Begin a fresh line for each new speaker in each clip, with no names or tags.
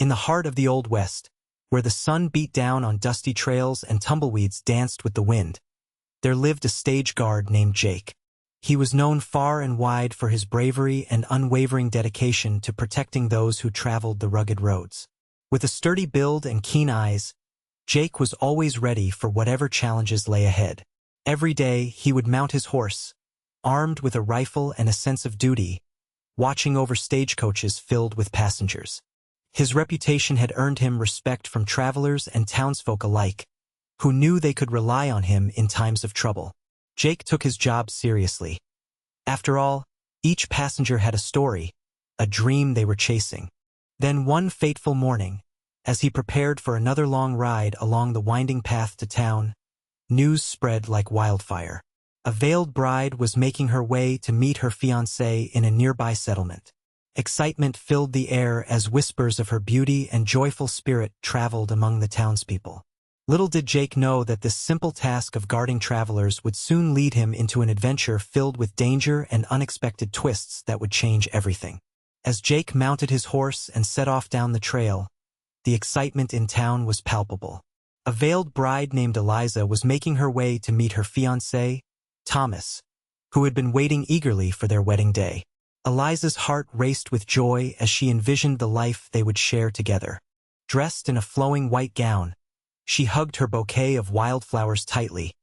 In the heart of the Old West, where the sun beat down on dusty trails and tumbleweeds danced with the wind, there lived a stage guard named Jake. He was known far and wide for his bravery and unwavering dedication to protecting those who traveled the rugged roads. With a sturdy build and keen eyes, Jake was always ready for whatever challenges lay ahead. Every day, he would mount his horse, armed with a rifle and a sense of duty, watching over stagecoaches filled with passengers. His reputation had earned him respect from travelers and townsfolk alike, who knew they could rely on him in times of trouble. Jake took his job seriously. After all, each passenger had a story, a dream they were chasing. Then one fateful morning, as he prepared for another long ride along the winding path to town, news spread like wildfire. A veiled bride was making her way to meet her fiancé in a nearby settlement. Excitement filled the air as whispers of her beauty and joyful spirit traveled among the townspeople. Little did Jake know that this simple task of guarding travelers would soon lead him into an adventure filled with danger and unexpected twists that would change everything. As Jake mounted his horse and set off down the trail, the excitement in town was palpable. A veiled bride named Eliza was making her way to meet her fiancé, Thomas, who had been waiting eagerly for their wedding day. Eliza's heart raced with joy as she envisioned the life they would share together. Dressed in a flowing white gown, she hugged her bouquet of wildflowers tightly,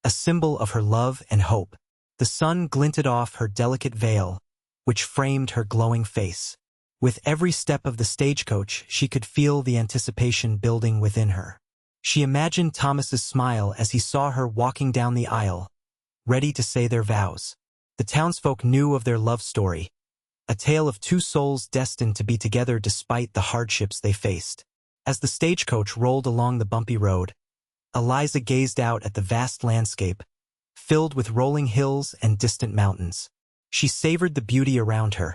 a symbol of her love and hope. The sun glinted off her delicate veil, which framed her glowing face. With every step of the stagecoach, she could feel the anticipation building within her. She imagined Thomas's smile as he saw her walking down the aisle, ready to say their vows. The townsfolk knew of their love story, a tale of two souls destined to be together despite the hardships they faced. As the stagecoach rolled along the bumpy road, Eliza gazed out at the vast landscape, filled with rolling hills and distant mountains. She savored the beauty around her,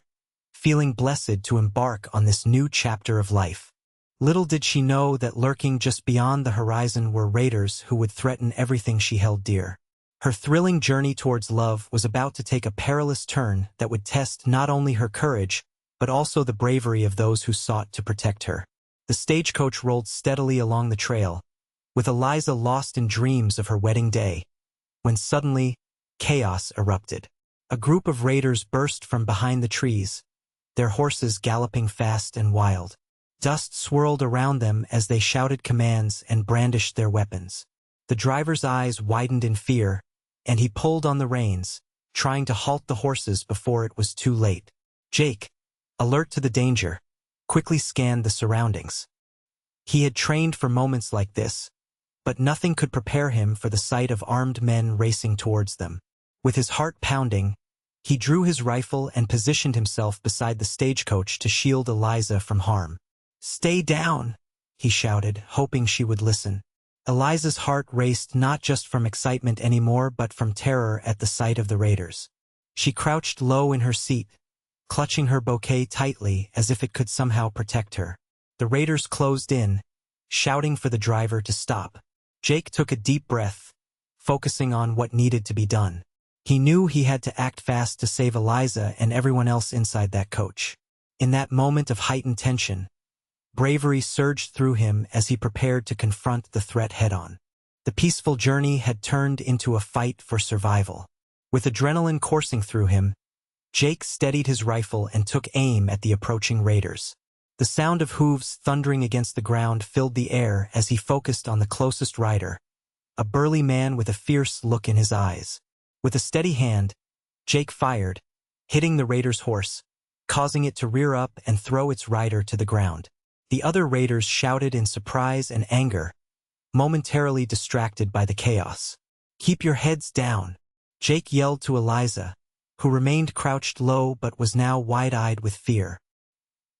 feeling blessed to embark on this new chapter of life. Little did she know that lurking just beyond the horizon were raiders who would threaten everything she held dear. Her thrilling journey towards love was about to take a perilous turn that would test not only her courage, but also the bravery of those who sought to protect her. The stagecoach rolled steadily along the trail, with Eliza lost in dreams of her wedding day, when suddenly, chaos erupted. A group of raiders burst from behind the trees, their horses galloping fast and wild. Dust swirled around them as they shouted commands and brandished their weapons. The driver's eyes widened in fear, and he pulled on the reins, trying to halt the horses before it was too late. Jake, alert to the danger, quickly scanned the surroundings. He had trained for moments like this, but nothing could prepare him for the sight of armed men racing towards them. With his heart pounding, he drew his rifle and positioned himself beside the stagecoach to shield Eliza from harm. "Stay down," he shouted, hoping she would listen. Eliza's heart raced not just from excitement anymore but from terror at the sight of the raiders. She crouched low in her seat, clutching her bouquet tightly as if it could somehow protect her. The raiders closed in, shouting for the driver to stop. Jake took a deep breath, focusing on what needed to be done. He knew he had to act fast to save Eliza and everyone else inside that coach. In that moment of heightened tension, bravery surged through him as he prepared to confront the threat head-on. The peaceful journey had turned into a fight for survival. With adrenaline coursing through him, Jake steadied his rifle and took aim at the approaching raiders. The sound of hooves thundering against the ground filled the air as he focused on the closest rider, a burly man with a fierce look in his eyes. With a steady hand, Jake fired, hitting the raider's horse, causing it to rear up and throw its rider to the ground. The other raiders shouted in surprise and anger, momentarily distracted by the chaos. "Keep your heads down," Jake yelled to Eliza, who remained crouched low but was now wide-eyed with fear.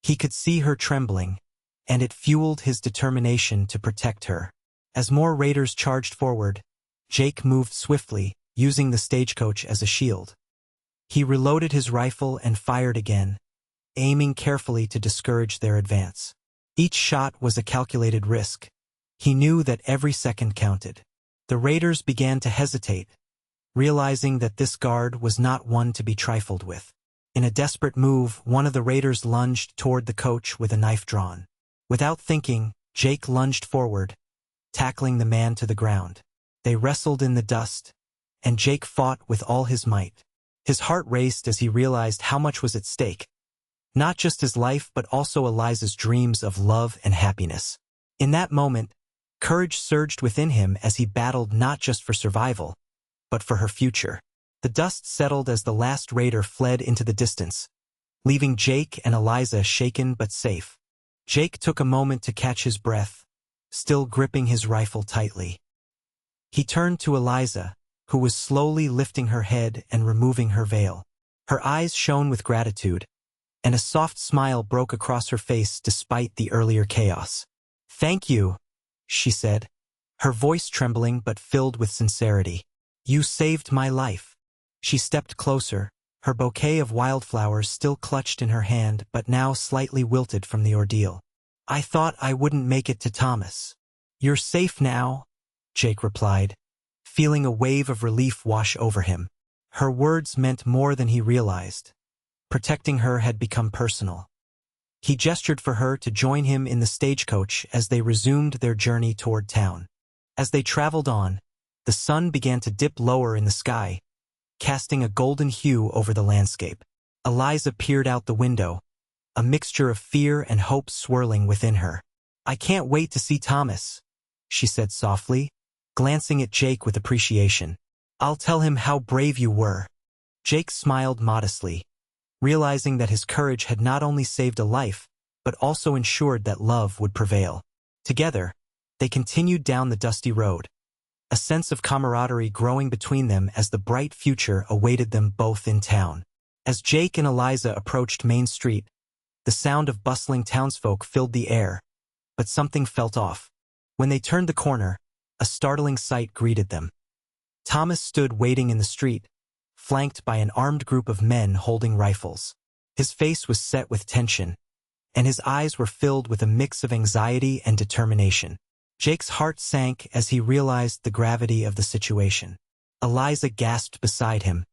He could see her trembling, and it fueled his determination to protect her. As more raiders charged forward, Jake moved swiftly, using the stagecoach as a shield. He reloaded his rifle and fired again, aiming carefully to discourage their advance. Each shot was a calculated risk. He knew that every second counted. The raiders began to hesitate, realizing that this guard was not one to be trifled with. In a desperate move, one of the raiders lunged toward the coach with a knife drawn. Without thinking, Jake lunged forward, tackling the man to the ground. They wrestled in the dust, and Jake fought with all his might. His heart raced as he realized how much was at stake. Not just his life but also Eliza's dreams of love and happiness. In that moment, courage surged within him as he battled not just for survival, but for her future. The dust settled as the last raider fled into the distance, leaving Jake and Eliza shaken but safe. Jake took a moment to catch his breath, still gripping his rifle tightly. He turned to Eliza, who was slowly lifting her head and removing her veil. Her eyes shone with gratitude, and a soft smile broke across her face despite the earlier chaos. "Thank you," she said, her voice trembling but filled with sincerity. "You saved my life." She stepped closer, her bouquet of wildflowers still clutched in her hand but now slightly wilted from the ordeal. "I thought I wouldn't make it to Thomas." "You're safe now," Jake replied, feeling a wave of relief wash over him. Her words meant more than he realized. Protecting her had become personal. He gestured for her to join him in the stagecoach as they resumed their journey toward town. As they traveled on, the sun began to dip lower in the sky, casting a golden hue over the landscape. Eliza peered out the window, a mixture of fear and hope swirling within her. "I can't wait to see Thomas," she said softly, glancing at Jake with appreciation. "I'll tell him how brave you were." Jake smiled modestly, realizing that his courage had not only saved a life, but also ensured that love would prevail. Together, they continued down the dusty road, a sense of camaraderie growing between them as the bright future awaited them both in town. As Jake and Eliza approached Main Street, the sound of bustling townsfolk filled the air, but something felt off. When they turned the corner, a startling sight greeted them. Thomas stood waiting in the street, flanked by an armed group of men holding rifles. His face was set with tension, and his eyes were filled with a mix of anxiety and determination. Jake's heart sank as he realized the gravity of the situation. Eliza gasped beside him,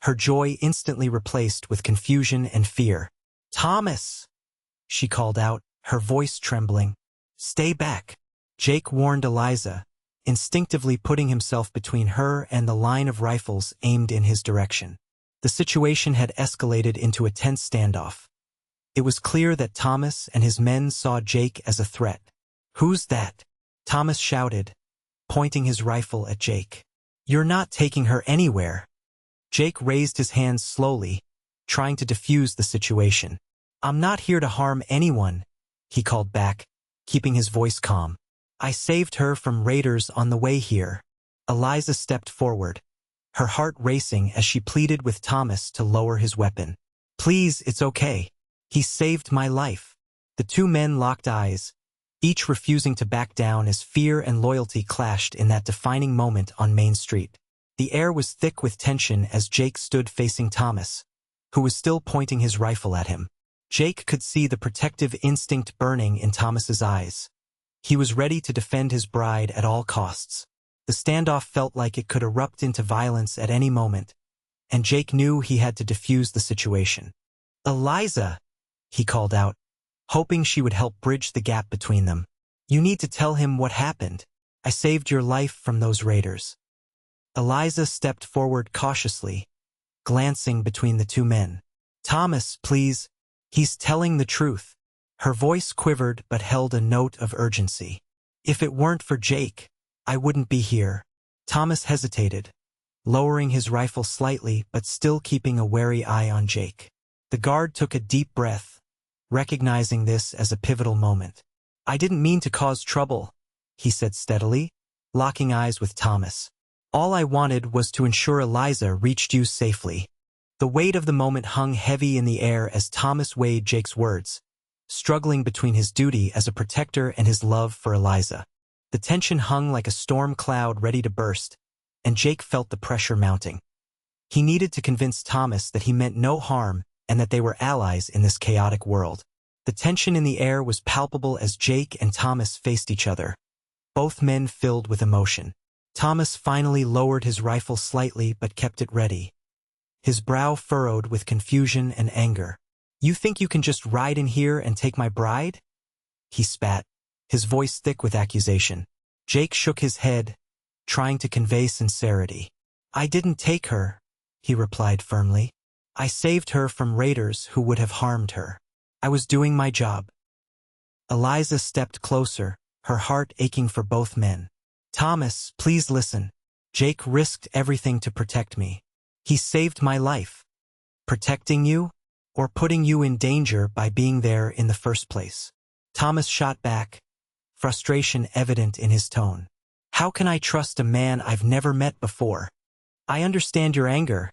her joy instantly replaced with confusion and fear. "Thomas!" she called out, her voice trembling. "Stay back," Jake warned Eliza, instinctively putting himself between her and the line of rifles aimed in his direction. The situation had escalated into a tense standoff. It was clear that Thomas and his men saw Jake as a threat. "Who's that?" Thomas shouted, pointing his rifle at Jake. "You're not taking her anywhere." Jake raised his hands slowly, trying to defuse the situation. "I'm not here to harm anyone," he called back, keeping his voice calm. "I saved her from raiders on the way here." Eliza stepped forward, her heart racing as she pleaded with Thomas to lower his weapon. "Please, it's okay. He saved my life." The two men locked eyes, each refusing to back down as fear and loyalty clashed in that defining moment on Main Street. The air was thick with tension as Jake stood facing Thomas, who was still pointing his rifle at him. Jake could see the protective instinct burning in Thomas's eyes. He was ready to defend his bride at all costs. The standoff felt like it could erupt into violence at any moment, and Jake knew he had to defuse the situation. "Eliza!" he called out, hoping she would help bridge the gap between them. "You need to tell him what happened. I saved your life from those raiders." Eliza stepped forward cautiously, glancing between the two men. "Thomas, please. He's telling the truth." Her voice quivered but held a note of urgency. "If it weren't for Jake, I wouldn't be here." Thomas hesitated, lowering his rifle slightly but still keeping a wary eye on Jake. The guard took a deep breath, recognizing this as a pivotal moment. "I didn't mean to cause trouble," he said steadily, locking eyes with Thomas. "All I wanted was to ensure Eliza reached you safely." The weight of the moment hung heavy in the air as Thomas weighed Jake's words, struggling between his duty as a protector and his love for Eliza. The tension hung like a storm cloud ready to burst, and Jake felt the pressure mounting. He needed to convince Thomas that he meant no harm and that they were allies in this chaotic world. The tension in the air was palpable as Jake and Thomas faced each other, both men filled with emotion. Thomas finally lowered his rifle slightly but kept it ready, his brow furrowed with confusion and anger. "You think you can just ride in here and take my bride?" he spat, his voice thick with accusation. Jake shook his head, trying to convey sincerity. I didn't take her, he replied firmly. I saved her from raiders who would have harmed her. I was doing my job. Eliza stepped closer, her heart aching for both men. Thomas, please listen. Jake risked everything to protect me. He saved my life. Protecting you? Or putting you in danger by being there in the first place? Thomas shot back, frustration evident in his tone. How can I trust a man I've never met before? I understand your anger,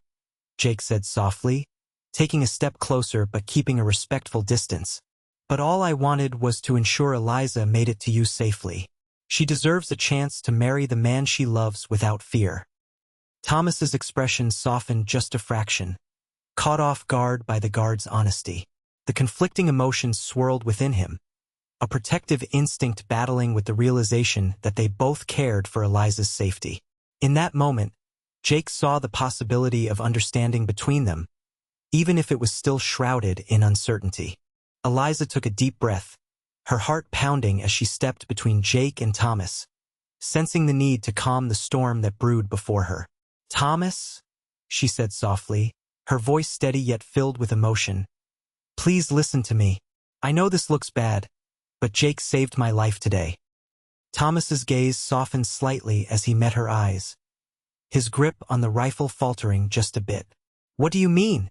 Jake said softly, taking a step closer but keeping a respectful distance. But all I wanted was to ensure Eliza made it to you safely. She deserves a chance to marry the man she loves without fear. Thomas's expression softened just a fraction, caught off guard by the guard's honesty. The conflicting emotions swirled within him, a protective instinct battling with the realization that they both cared for Eliza's safety. In that moment, Jake saw the possibility of understanding between them, even if it was still shrouded in uncertainty. Eliza took a deep breath, her heart pounding as she stepped between Jake and Thomas, sensing the need to calm the storm that brewed before her. Thomas, she said softly, her voice steady yet filled with emotion. Please listen to me. I know this looks bad, but Jake saved my life today. Thomas's gaze softened slightly as he met her eyes, his grip on the rifle faltering just a bit. What do you mean?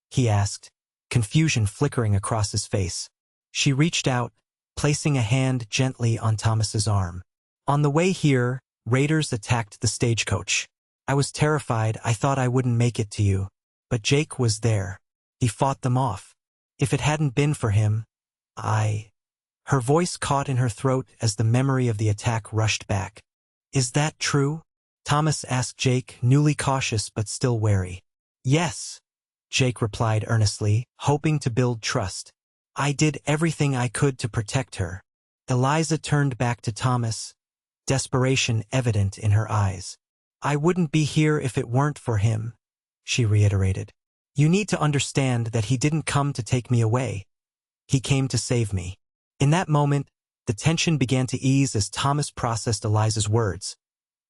He asked, confusion flickering across his face. She reached out, placing a hand gently on Thomas's arm. On the way here, raiders attacked the stagecoach. I was terrified. I thought I wouldn't make it to you. But Jake was there. He fought them off. If it hadn't been for him, Her voice caught in her throat as the memory of the attack rushed back. Is that true? Thomas asked Jake, newly cautious but still wary. Yes, Jake replied earnestly, hoping to build trust. I did everything I could to protect her. Eliza turned back to Thomas, desperation evident in her eyes. I wouldn't be here if it weren't for him, she reiterated. You need to understand that he didn't come to take me away. He came to save me. In that moment, the tension began to ease as Thomas processed Eliza's words,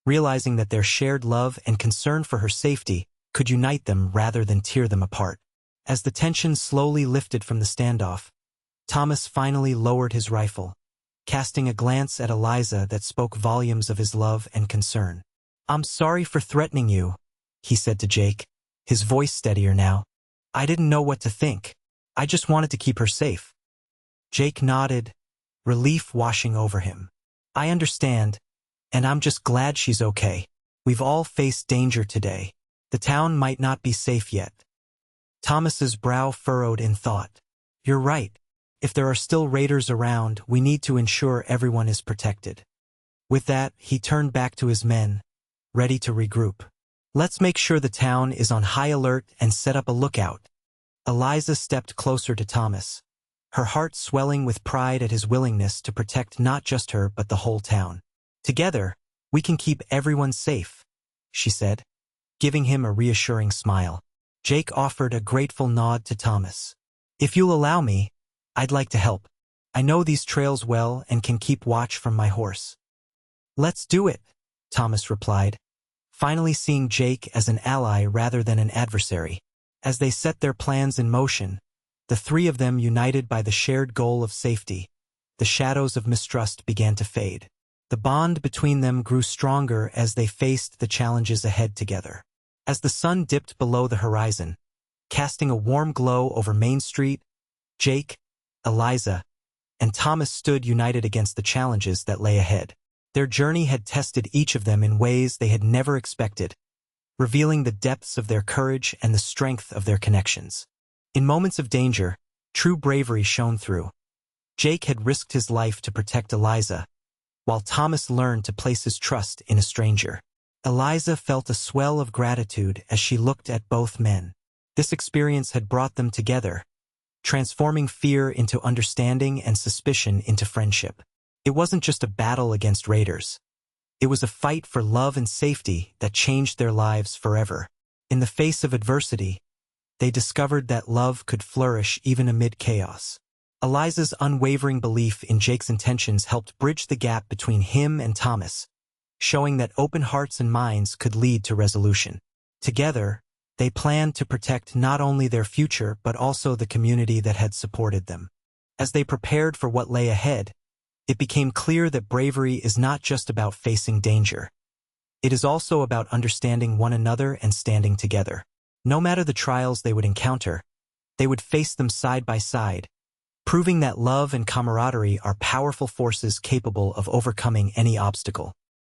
realizing that their shared love and concern for her safety could unite them rather than tear them apart. As the tension slowly lifted from the standoff, Thomas finally lowered his rifle, casting a glance at Eliza that spoke volumes of his love and concern. I'm sorry for threatening you, he said to Jake, his voice steadier now. I didn't know what to think. I just wanted to keep her safe. Jake nodded, relief washing over him. I understand, and I'm just glad she's okay. We've all faced danger today. The town might not be safe yet. Thomas's brow furrowed in thought. You're right. If there are still raiders around, we need to ensure everyone is protected. With that, he turned back to his men, ready to regroup. Let's make sure the town is on high alert and set up a lookout. Eliza stepped closer to Thomas, her heart swelling with pride at his willingness to protect not just her but the whole town. Together, we can keep everyone safe, she said, giving him a reassuring smile. Jake offered a grateful nod to Thomas. If you'll allow me, I'd like to help. I know these trails well and can keep watch from my horse. Let's do it, Thomas replied, finally seeing Jake as an ally rather than an adversary. As they set their plans in motion, the three of them united by the shared goal of safety, the shadows of mistrust began to fade. The bond between them grew stronger as they faced the challenges ahead together. As the sun dipped below the horizon, casting a warm glow over Main Street, Jake, Eliza, and Thomas stood united against the challenges that lay ahead. Their journey had tested each of them in ways they had never expected, revealing the depths of their courage and the strength of their connections. In moments of danger, true bravery shone through. Jake had risked his life to protect Eliza, while Thomas learned to place his trust in a stranger. Eliza felt a swell of gratitude as she looked at both men. This experience had brought them together, transforming fear into understanding and suspicion into friendship. It wasn't just a battle against raiders. It was a fight for love and safety that changed their lives forever. In the face of adversity, they discovered that love could flourish even amid chaos. Eliza's unwavering belief in Jake's intentions helped bridge the gap between him and Thomas, showing that open hearts and minds could lead to resolution. Together, they planned to protect not only their future but also the community that had supported them. As they prepared for what lay ahead, it became clear that bravery is not just about facing danger. It is also about understanding one another and standing together. No matter the trials they would encounter, they would face them side by side, proving that love and camaraderie are powerful forces capable of overcoming any obstacle.